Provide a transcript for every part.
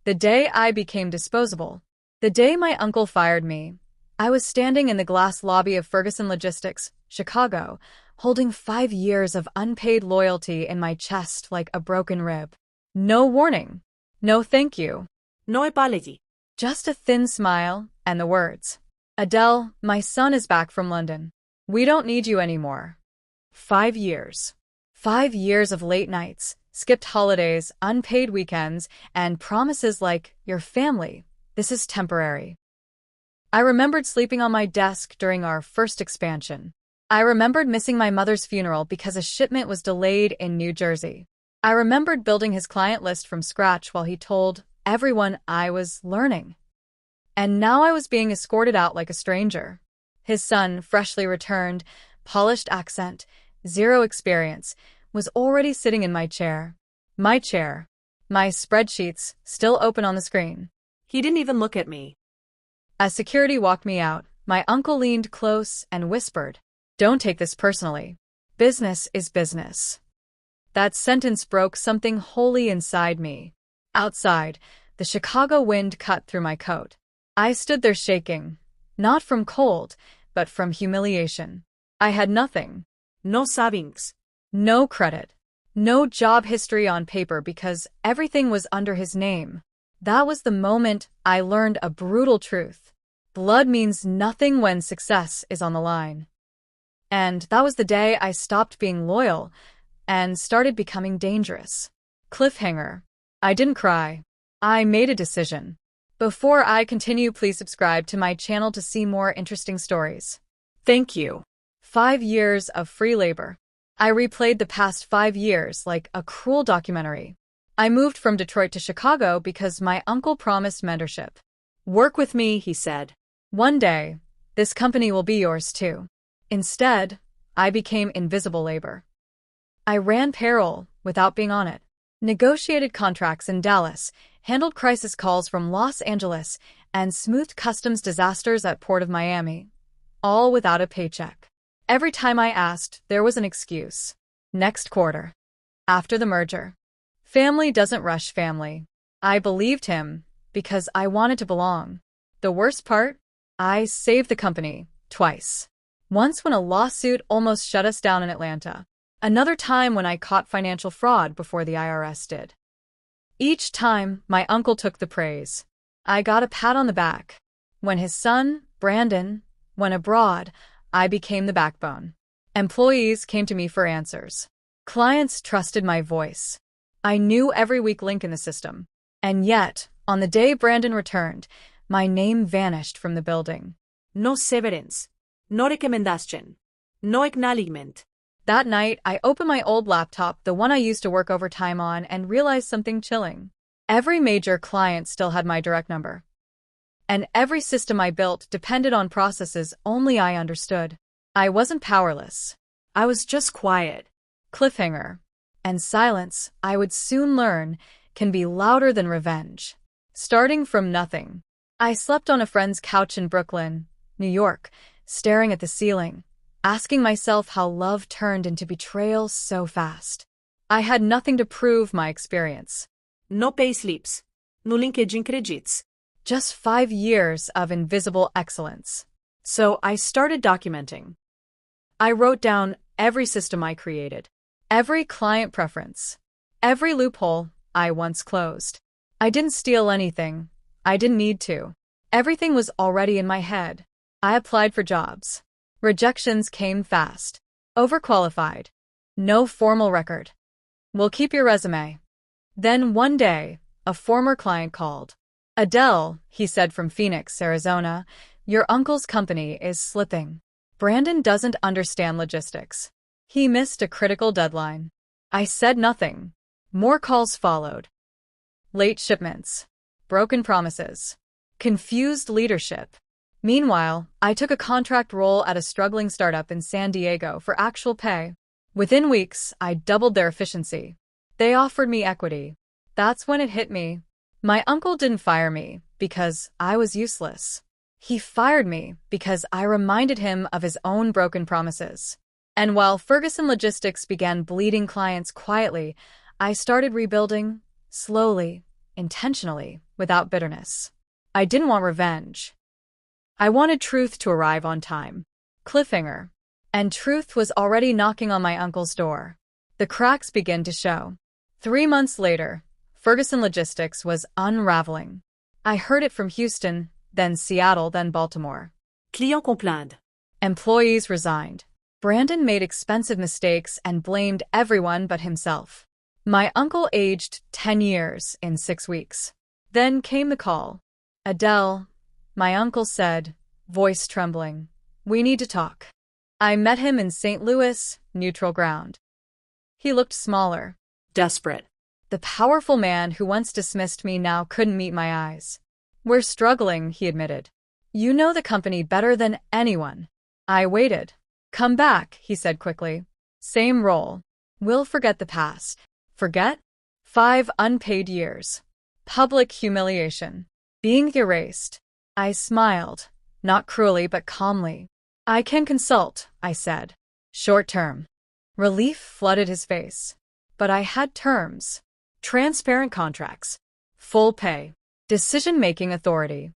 The day I became disposable. The day my uncle fired me. I was standing in the glass lobby of Ferguson Logistics, Chicago, holding 5 years of unpaid loyalty in my chest like a broken rib. No warning. No thank you. No apology. Just a thin smile and the words. Adele, my son is back from London. We don't need you anymore. 5 years. 5 years of late nights, skipped holidays, unpaid weekends, and promises like, your family. This is temporary. I remembered sleeping on my desk during our first expansion. I remembered missing my mother's funeral because a shipment was delayed in New Jersey. I remembered building his client list from scratch while he told everyone I was learning. And now I was being escorted out like a stranger. His son, freshly returned, polished accent, zero experience, was already sitting in my chair. My chair. My spreadsheets still open on the screen. He didn't even look at me. As security walked me out, my uncle leaned close and whispered, "Don't take this personally. Business is business." That sentence broke something wholly inside me. Outside, the Chicago wind cut through my coat. I stood there shaking, not from cold, but from humiliation. I had nothing. No savings. No credit. No job history on paper because everything was under his name. That was the moment I learned a brutal truth. Blood means nothing when success is on the line. And that was the day I stopped being loyal and started becoming dangerous. Cliffhanger. I didn't cry. I made a decision. Before I continue, please subscribe to my channel to see more interesting stories. Thank you. 5 years of free labor. I replayed the past 5 years like a cruel documentary. I moved from Detroit to Chicago because my uncle promised mentorship. Work with me, he said. One day, this company will be yours too. Instead, I became invisible labor. I ran payroll without being on it, negotiated contracts in Dallas, handled crisis calls from Los Angeles, and smoothed customs disasters at Port of Miami, all without a paycheck. Every time I asked, there was an excuse. Next quarter. After the merger. Family doesn't rush family. I believed him because I wanted to belong. The worst part? I saved the company twice. Once when a lawsuit almost shut us down in Atlanta. Another time when I caught financial fraud before the IRS did. Each time, my uncle took the praise. I got a pat on the back. When his son, Brandon, went abroad, I became the backbone. Employees came to me for answers. Clients trusted my voice. I knew every weak link in the system. And yet, on the day Brandon returned, my name vanished from the building. No severance. No recommendation. No acknowledgement. That night, I opened my old laptop, the one I used to work overtime on, and realized something chilling. Every major client still had my direct number. And every system I built depended on processes only I understood. I wasn't powerless. I was just quiet. Cliffhanger. And silence, I would soon learn, can be louder than revenge. Starting from nothing. I slept on a friend's couch in Brooklyn, New York, staring at the ceiling, asking myself how love turned into betrayal so fast. I had nothing to prove my experience. No payslips. No LinkedIn credits. Just 5 years of invisible excellence. So I started documenting. I wrote down every system I created, every client preference, every loophole I once closed. I didn't steal anything. I didn't need to. Everything was already in my head. I applied for jobs. Rejections came fast. Overqualified. No formal record. We'll keep your resume. Then one day, a former client called. Adele, he said from Phoenix, Arizona, your uncle's company is slipping. Brandon doesn't understand logistics. He missed a critical deadline. I said nothing. More calls followed. Late shipments. Broken promises. Confused leadership. Meanwhile, I took a contract role at a struggling startup in San Diego for actual pay. Within weeks, I doubled their efficiency. They offered me equity. That's when it hit me. My uncle didn't fire me because I was useless. He fired me because I reminded him of his own broken promises. And while Ferguson Logistics began bleeding clients quietly, I started rebuilding, slowly, intentionally, without bitterness. I didn't want revenge. I wanted truth to arrive on time. Cliffhanger. And truth was already knocking on my uncle's door. The cracks began to show. 3 months later, Ferguson Logistics was unraveling. I heard it from Houston, then Seattle, then Baltimore. Client complained. Employees resigned. Brandon made expensive mistakes and blamed everyone but himself. My uncle aged 10 years in 6 weeks. Then came the call. Adele, my uncle said, voice trembling, we need to talk. I met him in St. Louis, neutral ground. He looked smaller. Desperate. The powerful man who once dismissed me now couldn't meet my eyes. We're struggling, he admitted. You know the company better than anyone. I waited. Come back, he said quickly. Same role. We'll forget the past. Forget? 5 unpaid years. Public humiliation. Being erased. I smiled, not cruelly but calmly. I can consult, I said. Short term. Relief flooded his face. But I had terms. Transparent contracts. Full pay. Decision-making authority.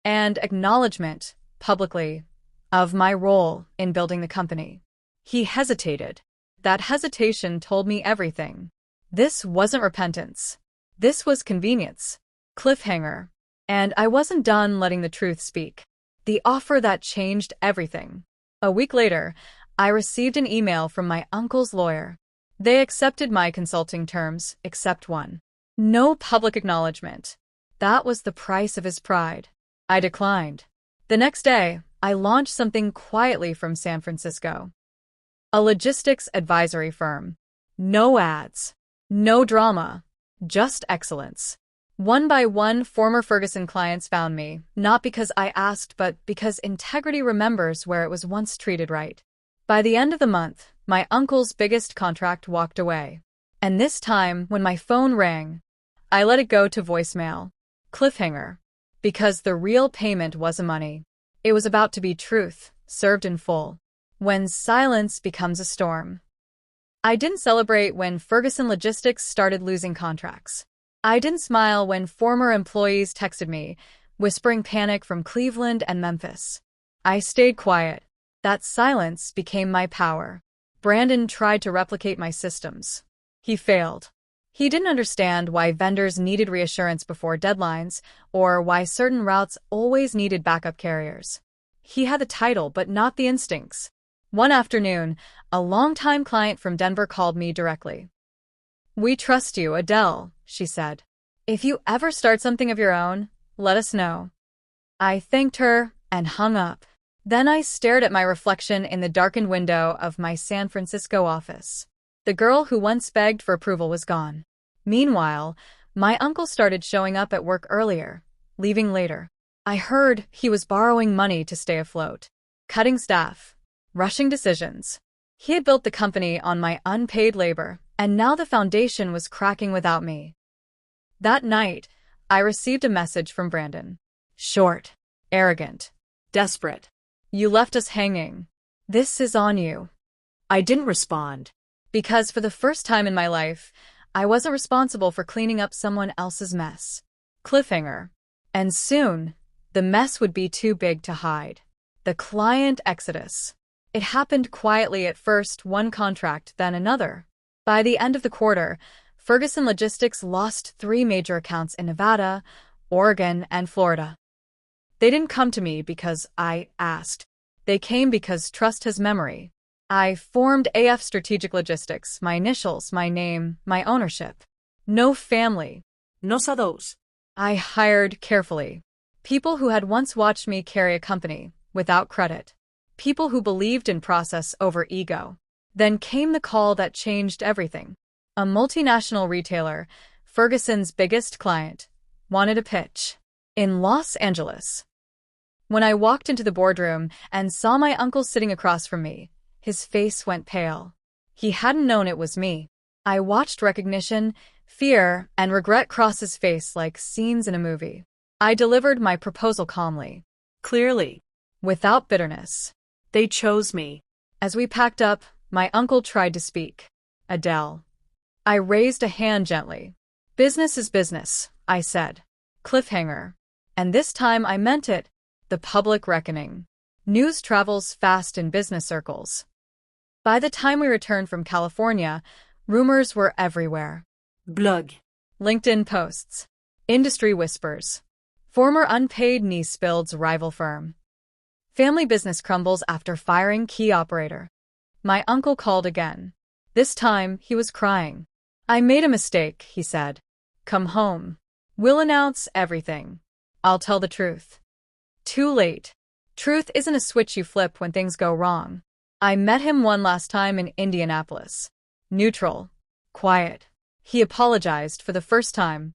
And acknowledgement, publicly, of my role in building the company. He hesitated. That hesitation told me everything. This wasn't repentance. This was convenience. Cliffhanger. And I wasn't done letting the truth speak. The offer that changed everything. A week later, I received an email from my uncle's lawyer. They accepted my consulting terms, except one. No public acknowledgement. That was the price of his pride. I declined. The next day, I launched something quietly from San Francisco. A logistics advisory firm. No ads. No drama. Just excellence. One by one, former Ferguson clients found me, not because I asked, but because integrity remembers where it was once treated right. By the end of the month, my uncle's biggest contract walked away. And this time, when my phone rang, I let it go to voicemail. Cliffhanger. Because the real payment wasn't money. It was about to be truth, served in full. When silence becomes a storm. I didn't celebrate when Ferguson Logistics started losing contracts. I didn't smile when former employees texted me, whispering panic from Cleveland and Memphis. I stayed quiet. That silence became my power. Brandon tried to replicate my systems. He failed. He didn't understand why vendors needed reassurance before deadlines, or why certain routes always needed backup carriers. He had the title, but not the instincts. One afternoon, a longtime client from Denver called me directly. We trust you, Adele, she said. If you ever start something of your own, let us know. I thanked her and hung up. Then I stared at my reflection in the darkened window of my San Francisco office. The girl who once begged for approval was gone. Meanwhile, my uncle started showing up at work earlier, leaving later. I heard he was borrowing money to stay afloat, cutting staff, rushing decisions. He had built the company on my unpaid labor, and now the foundation was cracking without me. That night, I received a message from Brandon. Short, arrogant, desperate. You left us hanging. This is on you. I didn't respond. Because for the first time in my life, I wasn't responsible for cleaning up someone else's mess. Cliffhanger. And soon, the mess would be too big to hide. The client exodus. It happened quietly at first, one contract, then another. By the end of the quarter, Ferguson Logistics lost 3 major accounts in Nevada, Oregon, and Florida. They didn't come to me because I asked. They came because trust has memory. I formed AF Strategic Logistics, my initials, my name, my ownership. No family. No sados. I hired carefully. People who had once watched me carry a company, without credit. People who believed in process over ego. Then came the call that changed everything. A multinational retailer, Ferguson's biggest client, wanted a pitch. In Los Angeles. When I walked into the boardroom and saw my uncle sitting across from me, his face went pale. He hadn't known it was me. I watched recognition, fear, and regret cross his face like scenes in a movie. I delivered my proposal calmly. Clearly. Without bitterness. They chose me. As we packed up, my uncle tried to speak. Adele. I raised a hand gently. Business is business, I said. Cliffhanger. And this time I meant it. The public reckoning. News travels fast in business circles. By the time we returned from California, rumors were everywhere. Blog. LinkedIn posts. Industry whispers. Former Unpaid niece builds rival firm. Family business crumbles after firing key operator. My uncle called again. This time, he was crying. I made a mistake, he said. Come home. We'll announce everything. I'll tell the truth. Too late. Truth isn't a switch you flip when things go wrong. I met him one last time in Indianapolis. Neutral. Quiet. He apologized for the first time.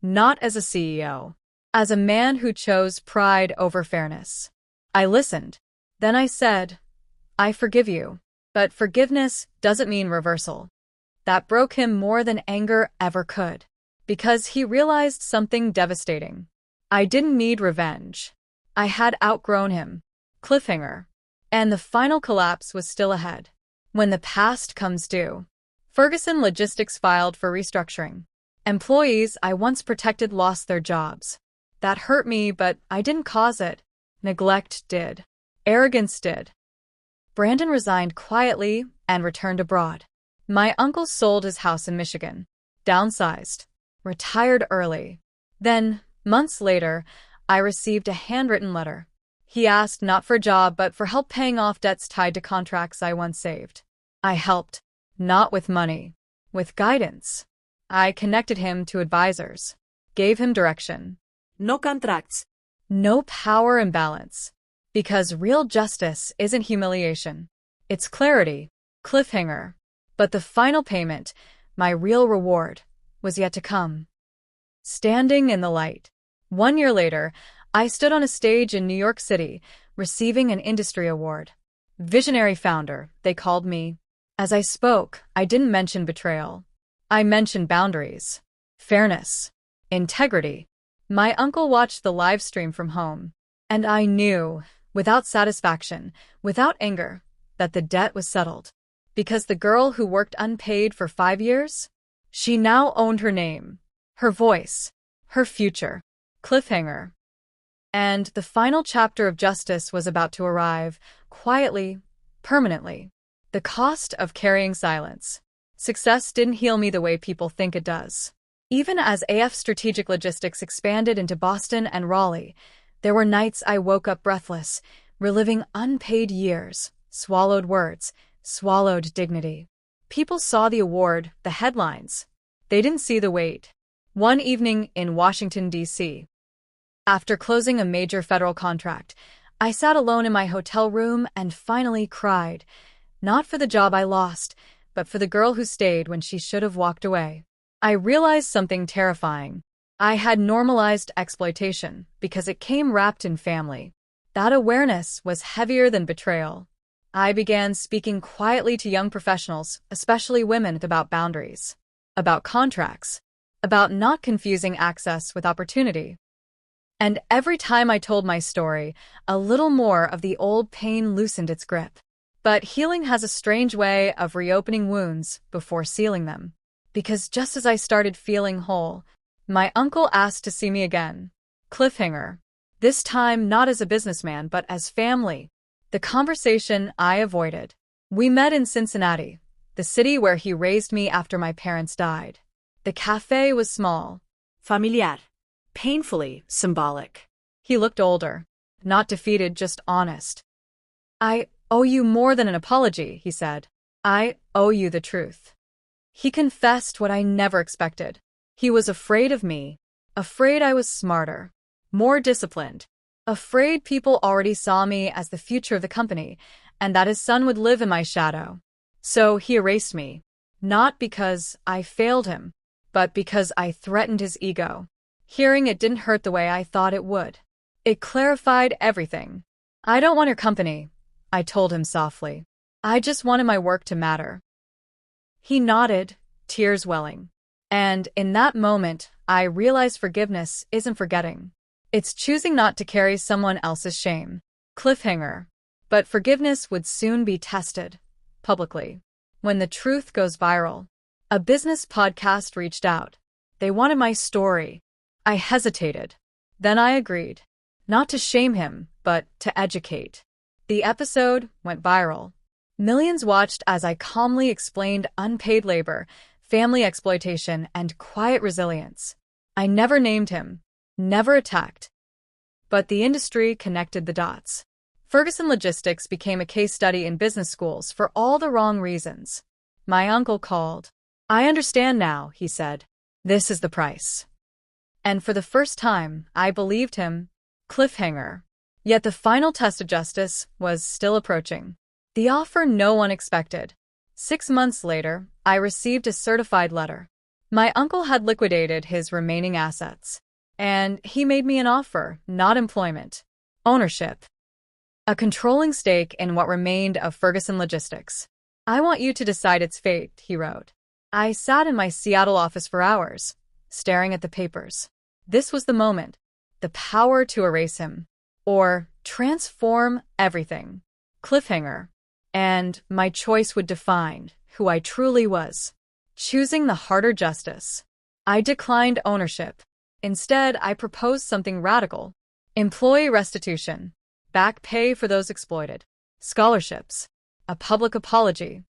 Not as a CEO. As a man who chose pride over fairness. I listened. Then I said, I forgive you. But forgiveness doesn't mean reversal. That broke him more than anger ever could. Because he realized something devastating. I didn't need revenge. I had outgrown him. Cliffhanger. And the final collapse was still ahead. When the past comes due. Ferguson Logistics filed for restructuring. Employees I once protected lost their jobs. That hurt me, but I didn't cause it. Neglect did. Arrogance did. Brandon resigned quietly and returned abroad. My uncle sold his house in Michigan. Downsized. Retired early. Then, months later, I received a handwritten letter. He asked not for a job but for help paying off debts tied to contracts I once saved. I helped. Not with money. With guidance. I connected him to advisors. Gave him direction. No contracts. No power imbalance. Because real justice isn't humiliation. It's clarity. Cliffhanger. But the final payment, my real reward, was yet to come. Standing in the light. 1 year later, I stood on a stage in New York City, receiving an industry award. Visionary founder, they called me. As I spoke, I didn't mention betrayal. I mentioned boundaries. Fairness. Integrity. My uncle watched the live stream from home. And I knew, without satisfaction, without anger, that the debt was settled. Because the girl who worked unpaid for 5 years? She now owned her name, her voice, her future. Cliffhanger. And the final chapter of justice was about to arrive, quietly, permanently. The cost of carrying silence. Success didn't heal me the way people think it does. Even as AF Strategic Logistics expanded into Boston and Raleigh, there were nights I woke up breathless, reliving unpaid years, swallowed words, swallowed dignity. People saw the award, the headlines. They didn't see the weight. One evening in Washington, D.C., after closing a major federal contract, I sat alone in my hotel room and finally cried, not for the job I lost, but for the girl who stayed when she should have walked away. I realized something terrifying. I had normalized exploitation because it came wrapped in family. That awareness was heavier than betrayal. I began speaking quietly to young professionals, especially women, about boundaries, about contracts, about not confusing access with opportunity. And every time I told my story, a little more of the old pain loosened its grip. But healing has a strange way of reopening wounds before sealing them. Because just as I started feeling whole, my uncle asked to see me again. Cliffhanger. This time not as a businessman but as family. The conversation I avoided. We met in Cincinnati, the city where he raised me after my parents died. The cafe was small. Familiar. Painfully symbolic. He looked older. Not defeated, just honest. I owe you more than an apology, he said. I owe you the truth. He confessed what I never expected. He was afraid of me. Afraid I was smarter. More disciplined. Afraid people already saw me as the future of the company, and that his son would live in my shadow. So he erased me. Not because I failed him, but because I threatened his ego. Hearing it didn't hurt the way I thought it would. It clarified everything. I don't want your company, I told him softly. I just wanted my work to matter. He nodded, tears welling. And in that moment, I realized forgiveness isn't forgetting. It's choosing not to carry someone else's shame. Cliffhanger. But forgiveness would soon be tested, publicly. When the truth goes viral. A business podcast reached out. They wanted my story. I hesitated. Then I agreed. Not to shame him, but to educate. The episode went viral. Millions watched as I calmly explained unpaid labor, family exploitation, and quiet resilience. I never named him, never attacked. But the industry connected the dots. Ferguson Logistics became a case study in business schools for all the wrong reasons. My uncle called. "I understand now," he said. "This is the price." And for the first time, I believed him. Cliffhanger. Yet the final test of justice was still approaching. The offer no one expected. 6 months later, I received a certified letter. My uncle had liquidated his remaining assets. And he made me an offer, not employment. Ownership. A controlling stake in what remained of Ferguson Logistics. "I want you to decide its fate," he wrote. I sat in my Seattle office for hours, staring at the papers. This was the moment. The power to erase him. Or transform everything. Cliffhanger. And my choice would define who I truly was. Choosing the harder justice. I declined ownership. Instead, I proposed something radical. Employee restitution. Back pay for those exploited. Scholarships. A public apology.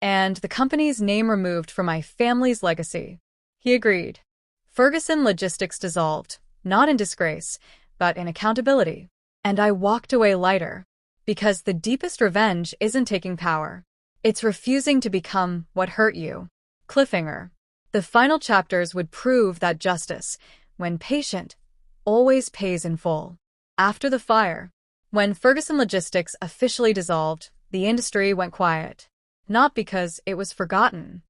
And the company's name removed from my family's legacy. He agreed. Ferguson Logistics dissolved, not in disgrace, but in accountability. And I walked away lighter. Because the deepest revenge isn't taking power. It's refusing to become what hurt you. Cliffhanger. The final chapters would prove that justice, when patient, always pays in full. After the fire, when Ferguson Logistics officially dissolved, the industry went quiet. Not because it was forgotten,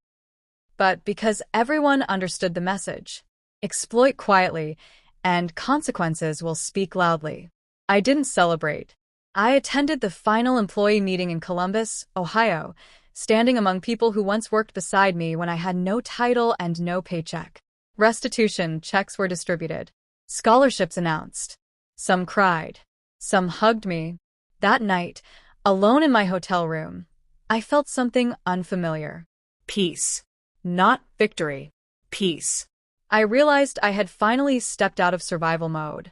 but because everyone understood the message. Exploit quietly, and consequences will speak loudly. I didn't celebrate. I attended the final employee meeting in Columbus, Ohio, standing among people who once worked beside me when I had no title and no paycheck. Restitution checks were distributed. Scholarships announced. Some cried. Some hugged me. That night, alone in my hotel room, I felt something unfamiliar. Peace. Not victory. Peace. I realized I had finally stepped out of survival mode.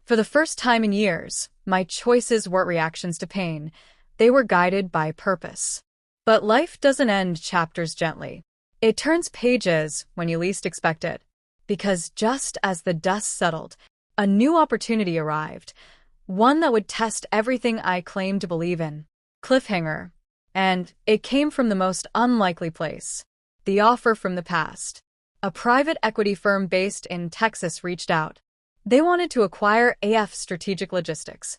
For the first time in years, my choices weren't reactions to pain. They were guided by purpose. But life doesn't end chapters gently. It turns pages when you least expect it. Because just as the dust settled, a new opportunity arrived. One that would test everything I claimed to believe in. Cliffhanger. And it came from the most unlikely place. The offer from the past. A private equity firm based in Texas reached out. They wanted to acquire AF Strategic Logistics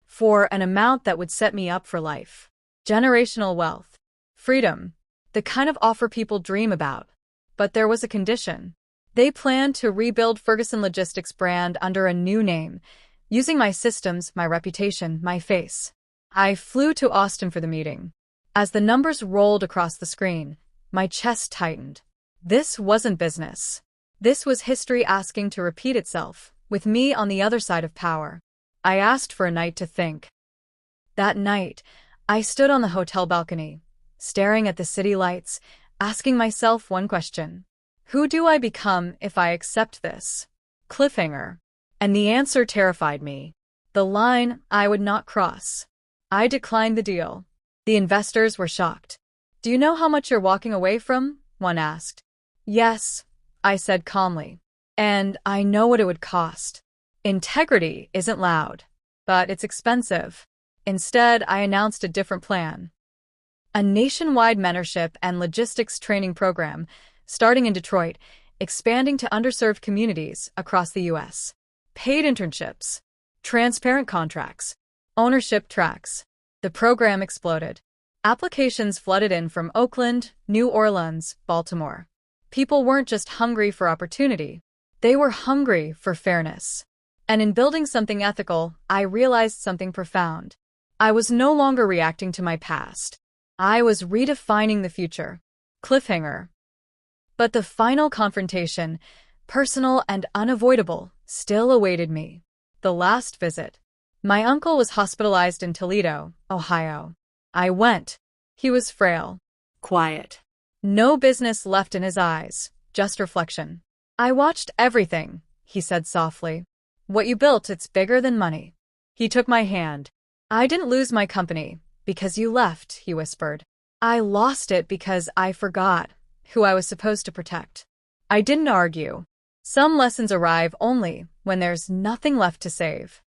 for an amount that would set me up for life. Generational wealth. Freedom. The kind of offer people dream about. But there was a condition. They planned to rebuild Ferguson Logistics brand under a new name, using my systems, my reputation, my face. I flew to Austin for the meeting. As the numbers rolled across the screen, my chest tightened. This wasn't business. This was history asking to repeat itself, with me on the other side of power. I asked for a night to think. That night, I stood on the hotel balcony, staring at the city lights, asking myself one question. Who do I become if I accept this? Cliffhanger. And the answer terrified me. The line I would not cross. I declined the deal. The investors were shocked. "Do you know how much you're walking away from?" one asked. "Yes," I said calmly. "And I know what it would cost." Integrity isn't loud, but it's expensive. Instead, I announced a different plan. A nationwide mentorship and logistics training program, starting in Detroit, expanding to underserved communities across the U.S. Paid internships, transparent contracts, ownership tracks. The program exploded. Applications flooded in from Oakland, New Orleans, Baltimore. People weren't just hungry for opportunity. They were hungry for fairness. And in building something ethical, I realized something profound. I was no longer reacting to my past. I was redefining the future. Cliffhanger. But the final confrontation, personal and unavoidable, still awaited me. The last visit. My uncle was hospitalized in Toledo, Ohio. I went. He was frail. Quiet. No business left in his eyes, just reflection. I watched everything, he said softly. What you built, it's bigger than money. He took my hand. I didn't lose my company because you left, he whispered. I lost it because I forgot who I was supposed to protect. I didn't argue. Some lessons arrive only when there's nothing left to save.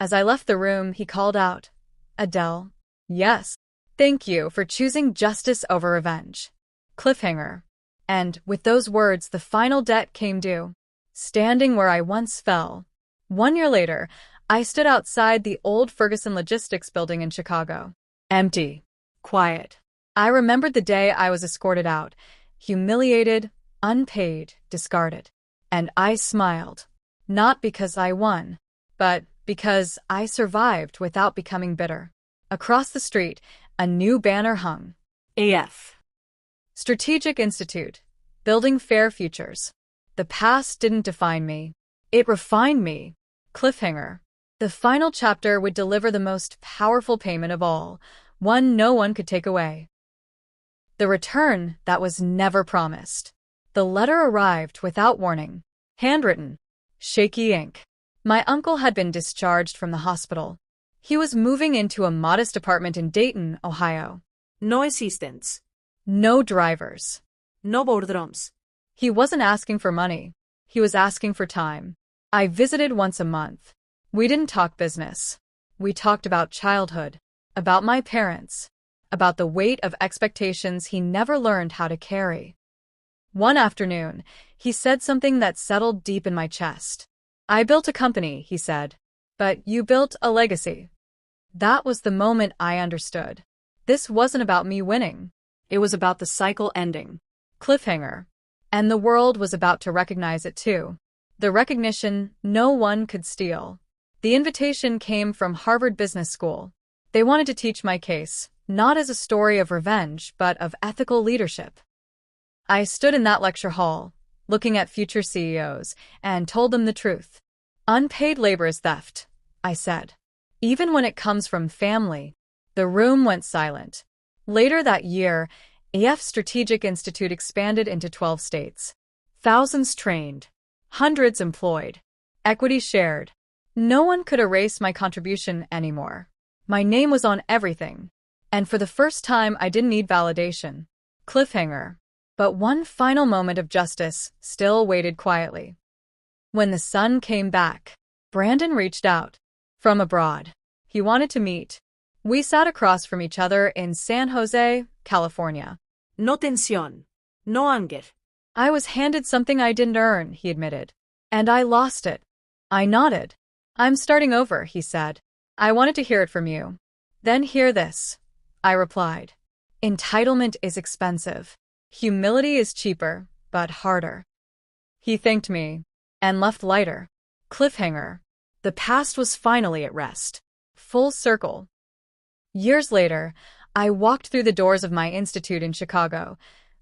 As I left the room, he called out, Adele. Yes. Thank you for choosing justice over revenge. Cliffhanger. And with those words, the final debt came due. Standing where I once fell. 1 year later, I stood outside the old Ferguson Logistics building in Chicago. Empty. Quiet. I remembered the day I was escorted out. Humiliated, unpaid, discarded. And I smiled. Not because I won, but because I survived without becoming bitter. Across the street, a new banner hung. AF. Strategic Institute. Building Fair Futures. The past didn't define me. It refined me. Cliffhanger. The final chapter would deliver the most powerful payment of all, one no one could take away. The return that was never promised. The letter arrived without warning. Handwritten. Shaky ink. My uncle had been discharged from the hospital. He was moving into a modest apartment in Dayton, Ohio. No assistants. No drivers. No boardrooms. He wasn't asking for money. He was asking for time. I visited once a month. We didn't talk business. We talked about childhood, about my parents, about the weight of expectations he never learned how to carry. One afternoon, he said something that settled deep in my chest. I built a company, he said, but you built a legacy. That was the moment I understood. This wasn't about me winning. It was about the cycle ending. Cliffhanger. And the world was about to recognize it too. The recognition no one could steal. The invitation came from Harvard Business School. They wanted to teach my case, not as a story of revenge, but of ethical leadership. I stood in that lecture hall, looking at future CEOs, and told them the truth. Unpaid labor is theft, I said. Even when it comes from family. The room went silent. Later that year, AF Strategic Institute expanded into 12 states. Thousands trained. Hundreds employed. Equity shared. No one could erase my contribution anymore. My name was on everything. And for the first time, I didn't need validation. Cliffhanger. But one final moment of justice still waited quietly. When the sun came back, Brandon reached out. From abroad. He wanted to meet. We sat across from each other in San Jose, California. No tensión. No anger. I was handed something I didn't earn, he admitted. And I lost it. I nodded. I'm starting over, he said. I wanted to hear it from you. Then hear this, I replied. Entitlement is expensive. Humility is cheaper, but harder. He thanked me and left lighter. Cliffhanger. The past was finally at rest. Full circle. Years later, I walked through the doors of my institute in Chicago,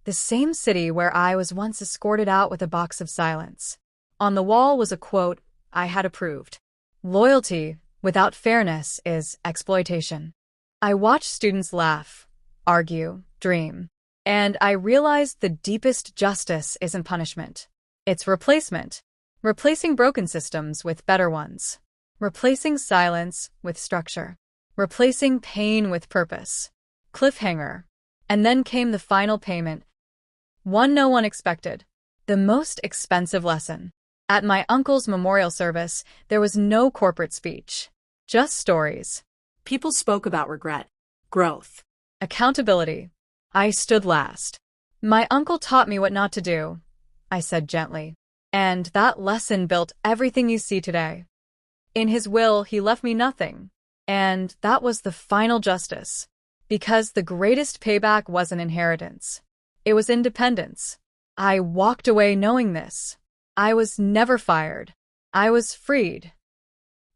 the same city where I was once escorted out with a box of silence. On the wall was a quote I had approved. Loyalty without fairness is exploitation. I watched students laugh, argue, dream, and I realized the deepest justice isn't punishment. It's replacement. Replacing broken systems with better ones. Replacing silence with structure. Replacing pain with purpose. Cliffhanger. And then came the final payment. One no one expected. The most expensive lesson. At my uncle's memorial service, there was no corporate speech. Just stories. People spoke about regret, growth, accountability. I stood last. My uncle taught me what not to do, I said gently. And that lesson built everything you see today. In his will, he left me nothing. And that was the final justice. Because the greatest payback wasn't inheritance. It was independence. I walked away knowing this. I was never fired. I was freed.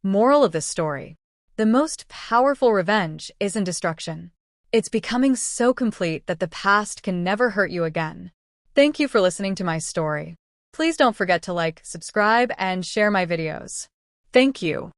Moral of this story. The most powerful revenge isn't destruction. It's becoming so complete that the past can never hurt you again. Thank you for listening to my story. Please don't forget to like, subscribe, and share my videos. Thank you.